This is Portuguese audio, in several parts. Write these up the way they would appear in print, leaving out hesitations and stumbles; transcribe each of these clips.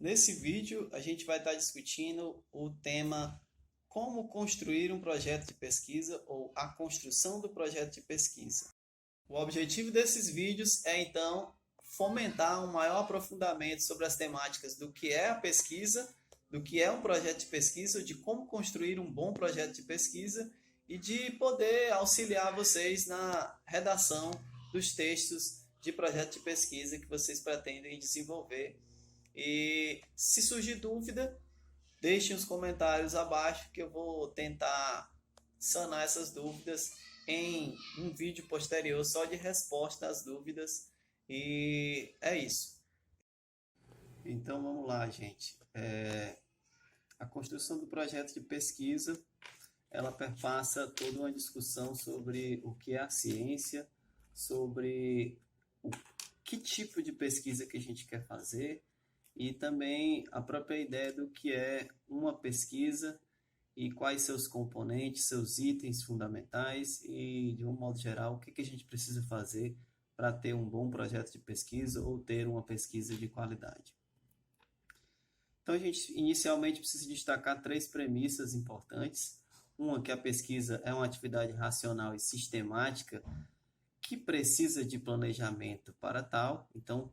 Nesse vídeo, a gente vai estar discutindo o tema como construir um projeto de pesquisa ou a construção do projeto de pesquisa. O objetivo desses vídeos é, então, fomentar um maior aprofundamento sobre as temáticas do que é a pesquisa, do que é um projeto de pesquisa, de como construir um bom projeto de pesquisa e de poder auxiliar vocês na redação dos textos de projeto de pesquisa que vocês pretendem desenvolver. E se surgir dúvida, deixem os comentários abaixo que eu vou tentar sanar essas dúvidas em um vídeo posterior só de resposta às dúvidas. E é isso. Então vamos lá, gente. A construção do projeto de pesquisa, ela perpassa toda uma discussão sobre o que é a ciência, sobre o que tipo de pesquisa que a gente quer fazer e também a própria ideia do que é uma pesquisa e quais seus componentes, seus itens fundamentais e, de um modo geral, o que a gente precisa fazer para ter um bom projeto de pesquisa ou ter uma pesquisa de qualidade. Então, a gente inicialmente precisa destacar três premissas importantes. Uma, que a pesquisa é uma atividade racional e sistemática que precisa de planejamento para tal. Então,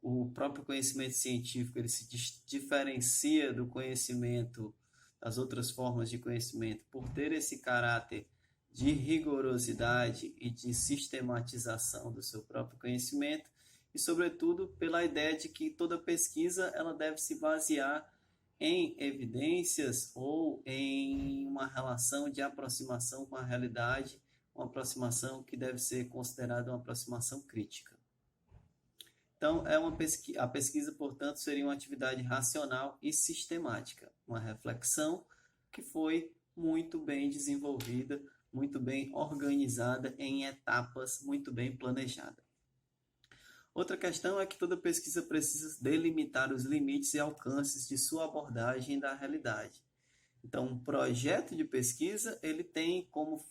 o próprio conhecimento científico ele se diferencia do conhecimento, das outras formas de conhecimento, por ter esse caráter de rigorosidade e de sistematização do seu próprio conhecimento e, sobretudo, pela ideia de que toda pesquisa ela deve se basear em evidências ou em uma relação de aproximação com a realidade, uma aproximação que deve ser considerada uma aproximação crítica. Então, a pesquisa, portanto, seria uma atividade racional e sistemática, uma reflexão que foi muito bem desenvolvida, muito bem organizada em etapas, muito bem planejada. Outra questão é que toda pesquisa precisa delimitar os limites e alcances de sua abordagem da realidade. Então, um projeto de pesquisa, ele tem como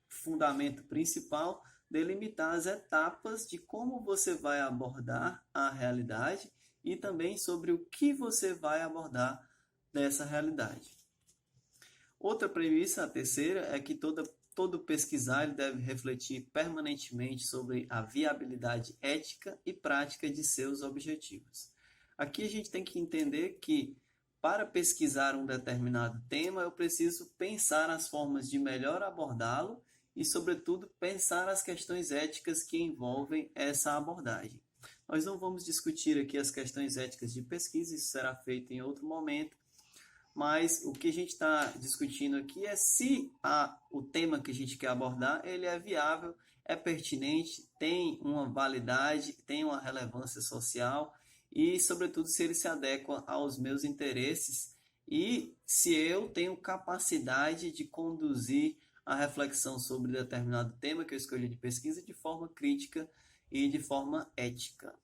fundamento principal delimitar as etapas de como você vai abordar a realidade e também sobre o que você vai abordar dessa realidade. Outra premissa, a terceira, é que todo pesquisar ele deve refletir permanentemente sobre a viabilidade ética e prática de seus objetivos. Aqui a gente tem que entender que para pesquisar um determinado tema, eu preciso pensar as formas de melhor abordá-lo e, sobretudo, pensar as questões éticas que envolvem essa abordagem. Nós não vamos discutir aqui as questões éticas de pesquisa, isso será feito em outro momento, mas o que a gente está discutindo aqui é se o tema que a gente quer abordar ele é viável, é pertinente, tem uma validade, tem uma relevância social e, sobretudo, se ele se adequa aos meus interesses e se eu tenho capacidade de conduzir a reflexão sobre determinado tema que eu escolhi de pesquisa de forma crítica e de forma ética.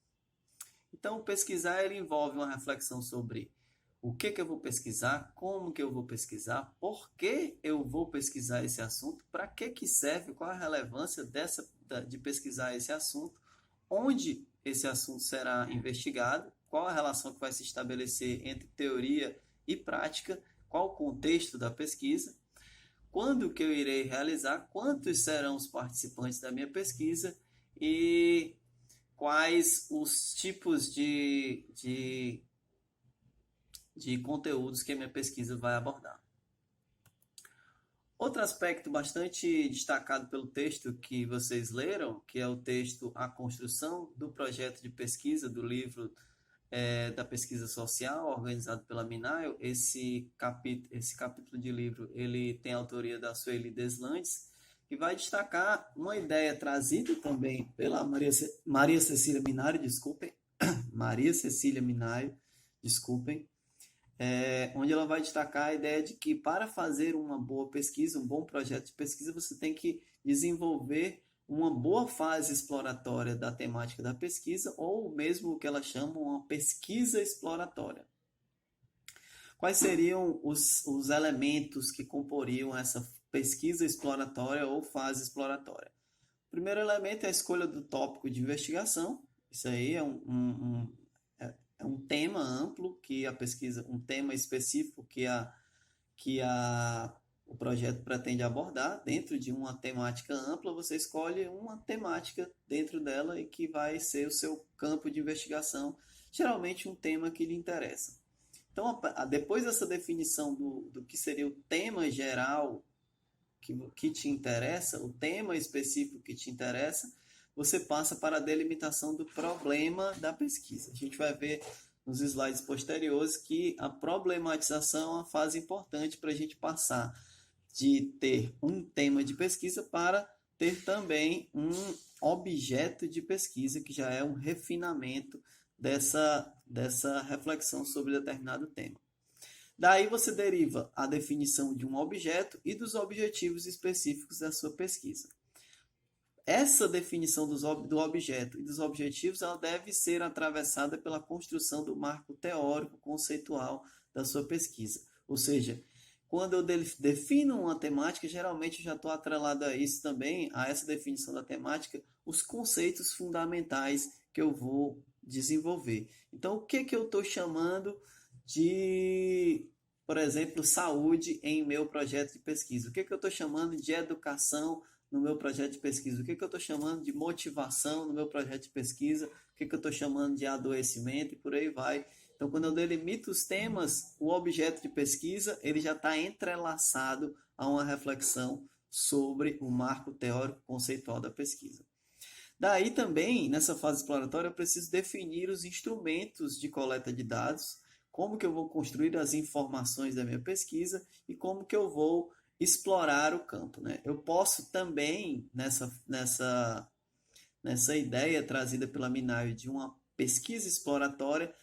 Então, pesquisar ele envolve uma reflexão sobre o que eu vou pesquisar, como que eu vou pesquisar, por que eu vou pesquisar esse assunto, para que serve, qual a relevância de pesquisar esse assunto, onde esse assunto será investigado, qual a relação que vai se estabelecer entre teoria e prática, qual o contexto da pesquisa, quando que eu irei realizar, quantos serão os participantes da minha pesquisa e quais os tipos de conteúdos que a minha pesquisa vai abordar. Outro aspecto bastante destacado pelo texto que vocês leram, que é o texto A Construção do Projeto de Pesquisa, do livro da Pesquisa Social, organizado pela Minayo. Esse capítulo de livro ele tem a autoria da Sueli Deslandes, que vai destacar uma ideia trazida também pela Maria Cecília Minayo, onde ela vai destacar a ideia de que para fazer uma boa pesquisa, um bom projeto de pesquisa, você tem que desenvolver uma boa fase exploratória da temática da pesquisa, ou mesmo o que ela chama uma pesquisa exploratória. Quais seriam os elementos que comporiam essa pesquisa exploratória ou fase exploratória? O primeiro elemento é a escolha do tópico de investigação. Isso aí um tema amplo que a pesquisa, um tema específico o projeto pretende abordar. Dentro de uma temática ampla, você escolhe uma temática dentro dela e que vai ser o seu campo de investigação, geralmente um tema que lhe interessa. Então, depois dessa definição do que seria o tema geral que te interessa, o tema específico que te interessa, você passa para a delimitação do problema da pesquisa. A gente vai ver nos slides posteriores que a problematização é uma fase importante para a gente passar de ter um tema de pesquisa para ter também um objeto de pesquisa, que já é um refinamento dessa reflexão sobre determinado tema. Daí você deriva a definição de um objeto e dos objetivos específicos da sua pesquisa. Essa definição do objeto e dos objetivos ela deve ser atravessada pela construção do marco teórico conceitual da sua pesquisa. Ou seja, quando eu defino uma temática, geralmente eu já estou atrelado a isso também, a essa definição da temática, os conceitos fundamentais que eu vou desenvolver. Então, o que eu estou chamando de, por exemplo, saúde em meu projeto de pesquisa? O que eu estou chamando de educação no meu projeto de pesquisa? O que eu estou chamando de motivação no meu projeto de pesquisa? O que eu estou chamando de adoecimento? E por aí vai. Então, quando eu delimito os temas, o objeto de pesquisa ele já está entrelaçado a uma reflexão sobre o marco teórico conceitual da pesquisa. Daí também, nessa fase exploratória, eu preciso definir os instrumentos de coleta de dados, como que eu vou construir as informações da minha pesquisa e como que eu vou explorar o campo, né? Eu posso também, nessa ideia trazida pela Minayo de uma pesquisa exploratória,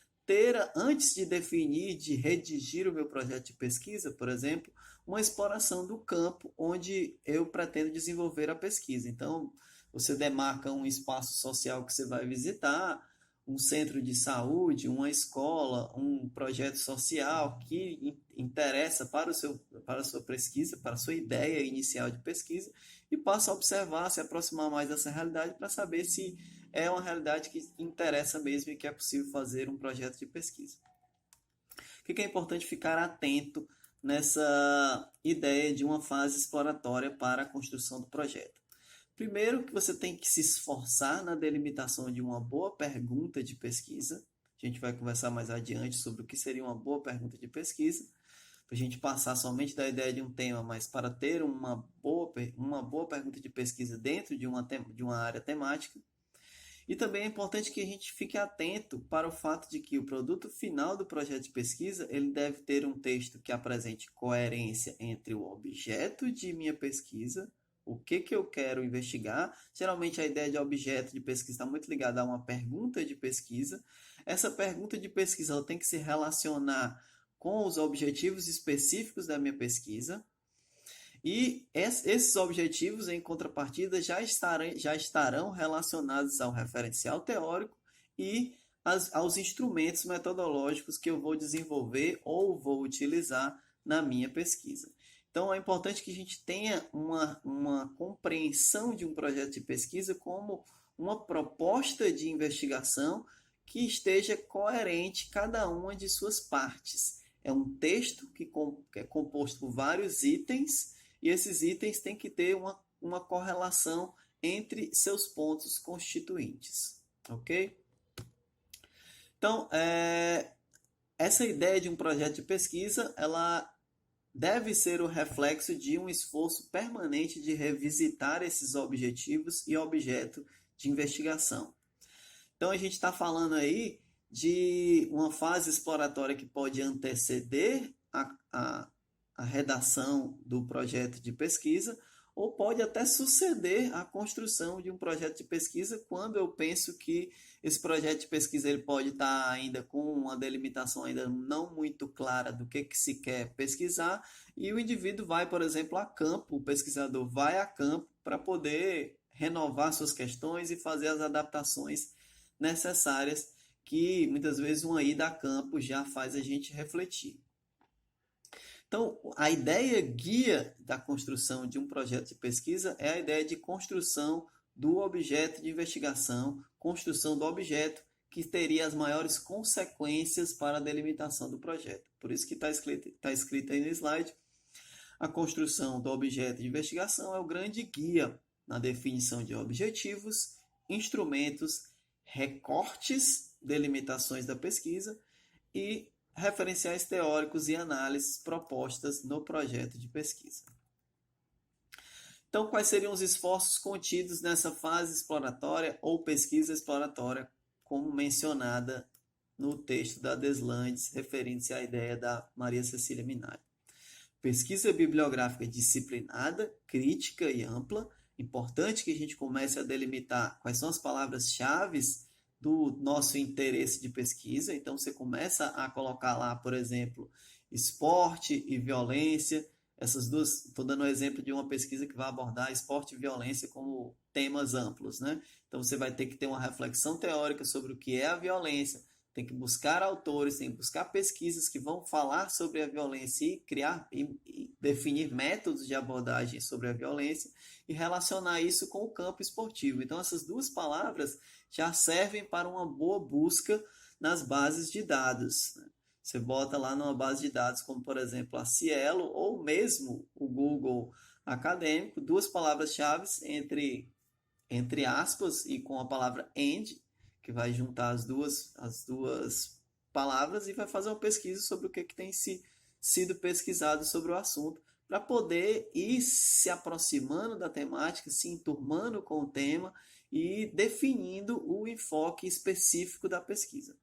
antes de definir, de redigir o meu projeto de pesquisa, por exemplo, uma exploração do campo onde eu pretendo desenvolver a pesquisa. Então, você demarca um espaço social que você vai visitar, um centro de saúde, uma escola, um projeto social que interessa para a sua pesquisa, para a sua ideia inicial de pesquisa, e passa a observar, se aproximar mais dessa realidade para saber se é uma realidade que interessa mesmo e que é possível fazer um projeto de pesquisa. O que é importante ficar atento nessa ideia de uma fase exploratória para a construção do projeto? Primeiro, que você tem que se esforçar na delimitação de uma boa pergunta de pesquisa. A gente vai conversar mais adiante sobre o que seria uma boa pergunta de pesquisa, para a gente passar somente da ideia de um tema, mas para ter uma boa pergunta de pesquisa dentro de uma área temática. E também é importante que a gente fique atento para o fato de que o produto final do projeto de pesquisa ele deve ter um texto que apresente coerência entre o objeto de minha pesquisa, o que eu quero investigar. Geralmente a ideia de objeto de pesquisa está muito ligada a uma pergunta de pesquisa. Essa pergunta de pesquisa ela tem que se relacionar com os objetivos específicos da minha pesquisa. E esses objetivos, em contrapartida, já estarão relacionados ao referencial teórico e aos instrumentos metodológicos que eu vou desenvolver ou vou utilizar na minha pesquisa. Então, é importante que a gente tenha uma compreensão de um projeto de pesquisa como uma proposta de investigação que esteja coerente cada uma de suas partes. É um texto que é composto por vários itens e esses itens têm que ter uma correlação entre seus pontos constituintes. Ok? Então, essa ideia de um projeto de pesquisa, ela deve ser o reflexo de um esforço permanente de revisitar esses objetivos e objeto de investigação. Então, a gente está falando aí de uma fase exploratória que pode anteceder a redação do projeto de pesquisa ou pode até suceder a construção de um projeto de pesquisa quando eu penso que esse projeto de pesquisa ele pode estar ainda com uma delimitação ainda não muito clara do que se quer pesquisar e o indivíduo vai, por exemplo, a campo, o pesquisador vai a campo para poder renovar suas questões e fazer as adaptações necessárias que muitas vezes uma ida a campo já faz a gente refletir. Então, a ideia guia da construção de um projeto de pesquisa é a ideia de construção do objeto de investigação, construção do objeto que teria as maiores consequências para a delimitação do projeto. Por isso que está escrito aí no slide, a construção do objeto de investigação é o grande guia na definição de objetivos, instrumentos, recortes, delimitações da pesquisa e referenciais teóricos e análises propostas no projeto de pesquisa. Então, quais seriam os esforços contidos nessa fase exploratória ou pesquisa exploratória, como mencionada no texto da Deslandes, referindo-se à ideia da Maria Cecília Minari? Pesquisa bibliográfica disciplinada, crítica e ampla. Importante que a gente comece a delimitar quais são as palavras-chave do nosso interesse de pesquisa. Então, você começa a colocar lá, por exemplo, esporte e violência. Essas duas, estou dando um exemplo de uma pesquisa que vai abordar esporte e violência como temas amplos, né? Então, você vai ter que ter uma reflexão teórica sobre o que é a violência, tem que buscar autores, tem que buscar pesquisas que vão falar sobre a violência e criar e definir métodos de abordagem sobre a violência e relacionar isso com o campo esportivo. Então, essas duas palavras já servem para uma boa busca nas bases de dados. Você bota lá numa base de dados como, por exemplo, a Cielo ou mesmo o Google Acadêmico, duas palavras-chave entre aspas e com a palavra and, que vai juntar as duas palavras e vai fazer uma pesquisa sobre o que tem sido pesquisado sobre o assunto, para poder ir se aproximando da temática, se enturmando com o tema e definindo o enfoque específico da pesquisa.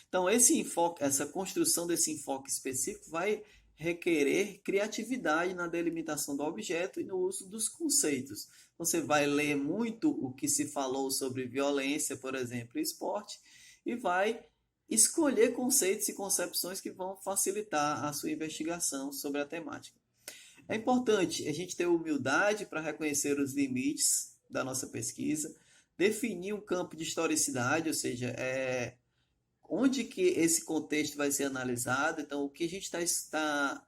Então, essa construção desse enfoque específico vai requerer criatividade na delimitação do objeto e no uso dos conceitos. Você vai ler muito o que se falou sobre violência, por exemplo, e esporte, e vai escolher conceitos e concepções que vão facilitar a sua investigação sobre a temática. É importante a gente ter humildade para reconhecer os limites da nossa pesquisa, definir um campo de historicidade, ou seja, onde que esse contexto vai ser analisado. Então, o que a gente está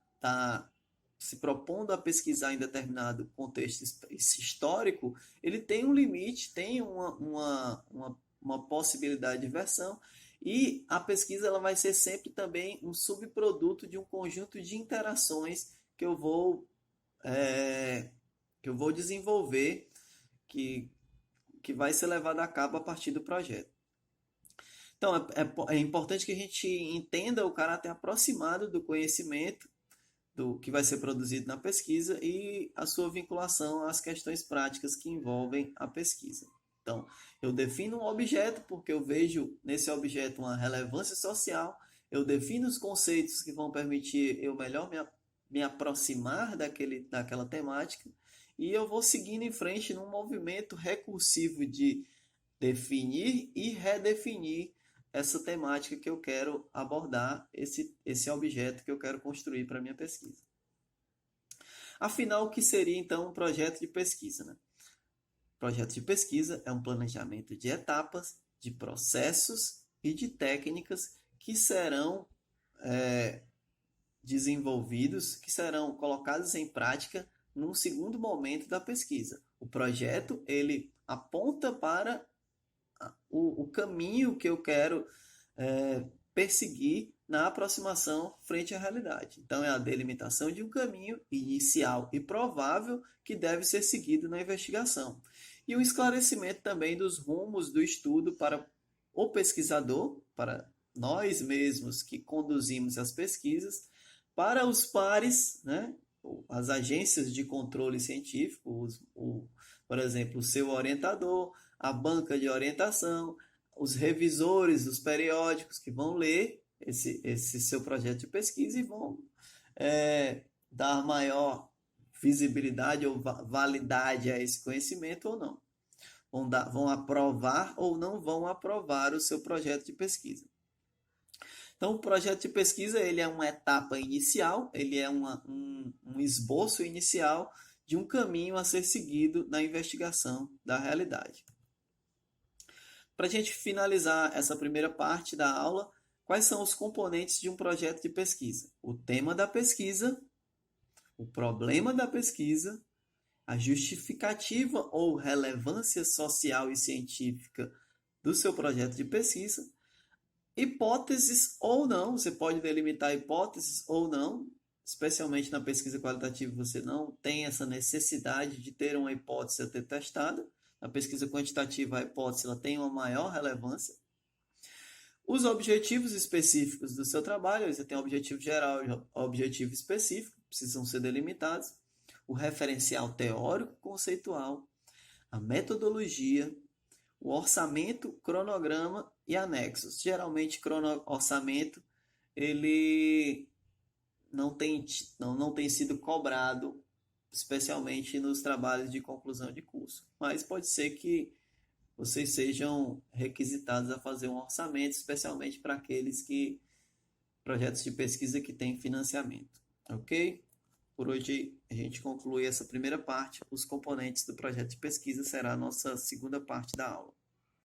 se propondo a pesquisar em determinado contexto histórico, ele tem um limite, tem uma possibilidade de versão, e a pesquisa ela vai ser sempre também um subproduto de um conjunto de interações que eu vou desenvolver, que vai ser levado a cabo a partir do projeto. Então, é importante que a gente entenda o caráter aproximado do conhecimento do que vai ser produzido na pesquisa e a sua vinculação às questões práticas que envolvem a pesquisa. Então, eu defino um objeto porque eu vejo nesse objeto uma relevância social, eu defino os conceitos que vão permitir eu melhor me aproximar daquela temática, e eu vou seguindo em frente num movimento recursivo de definir e redefinir essa temática que eu quero abordar, esse objeto que eu quero construir para a minha pesquisa. Afinal, o que seria então um projeto de pesquisa, né? Projeto de pesquisa é um planejamento de etapas, de processos e de técnicas que serão desenvolvidos, que serão colocados em prática num segundo momento da pesquisa. O projeto, ele aponta para o caminho que eu quero perseguir na aproximação frente à realidade. Então, é a delimitação de um caminho inicial e provável que deve ser seguido na investigação. E o esclarecimento também dos rumos do estudo para o pesquisador, para nós mesmos que conduzimos as pesquisas, para os pares, né? As agências de controle científico, por exemplo, o seu orientador, a banca de orientação, os revisores dos periódicos que vão ler esse seu projeto de pesquisa e vão dar maior visibilidade ou validade a esse conhecimento ou não. Vão aprovar ou não vão aprovar o seu projeto de pesquisa. Então, o projeto de pesquisa ele é uma etapa inicial, ele é um esboço inicial de um caminho a ser seguido na investigação da realidade. Para a gente finalizar essa primeira parte da aula, quais são os componentes de um projeto de pesquisa? O tema da pesquisa, o problema da pesquisa, a justificativa ou relevância social e científica do seu projeto de pesquisa, hipóteses ou não, você pode delimitar hipóteses ou não, especialmente na pesquisa qualitativa você não tem essa necessidade de ter uma hipótese a ter testada. Na pesquisa quantitativa a hipótese ela tem uma maior relevância. Os objetivos específicos do seu trabalho, você tem objetivo geral e objetivo específico, precisam ser delimitados. O referencial teórico conceitual, a metodologia, o orçamento, cronograma e anexos. Geralmente, orçamento ele não tem sido cobrado, especialmente nos trabalhos de conclusão de curso. Mas pode ser que vocês sejam requisitados a fazer um orçamento, especialmente para aqueles projetos de pesquisa que têm financiamento. Ok? Por hoje a gente conclui essa primeira parte. Os componentes do projeto de pesquisa será a nossa segunda parte da aula.